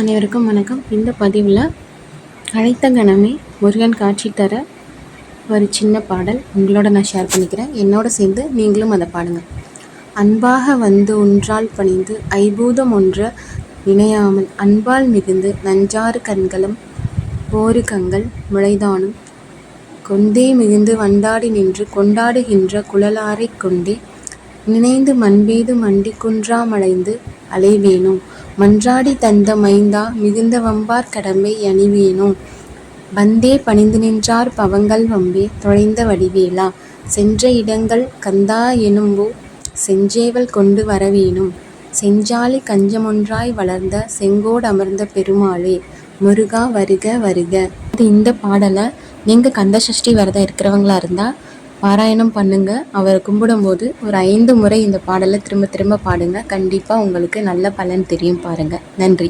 அனைவருக்கும் வணக்கம். இந்த பதிவில் அழைத்த கணமே முருகன் காட்சி தர ஒரு சின்ன பாடல் உங்களோட நான் ஷேர் பண்ணிக்கிறேன். என்னோட சேர்ந்து நீங்களும் அதை பாடுங்க. அன்பாக வந்து ஒன்றால் பணிந்து ஐபூதம் ஒன்ற இணையாமல் அன்பால் மிகுந்து நஞ்சாறு கண்களும் ஓரு கங்கள் முளைதானும் கொண்டே மிகுந்து வண்டாடி நின்று கொண்டாடுகின்ற குழலாரைக் கொண்டே நினைந்து மண்பீது மண்டி குன்றாமடைந்து அலைவேணும் மன்றாடி தந்த மைந்தா மிகுந்த வம்பார் கடம்பை அணிவேணும் வந்தே பணிந்து நின்றார் பவங்கள் வம்பே தொலைந்த வடிவேலா சென்ற இடங்கள் கந்தா எனும்போ செஞ்சேவல் கொண்டு வரவேணும் செஞ்சாலி கஞ்சமொன்றாய் வளர்ந்த செங்கோடு அமர்ந்த பெருமாளே முருகா வருக வருக. இந்த பாடலை நீங்கள் கந்தசஷ்டி விரதம் இருக்கிறவங்களா இருந்தால் பாராயணம் பண்ணுங்க. அவரை கும்பிடும்போது ஒரு 5 முறை இந்த பாடலை திரும்ப திரும்ப பாடுங்க. கண்டிப்பாக உங்களுக்கு நல்ல பலன் தெரியும். பாருங்க. நன்றி.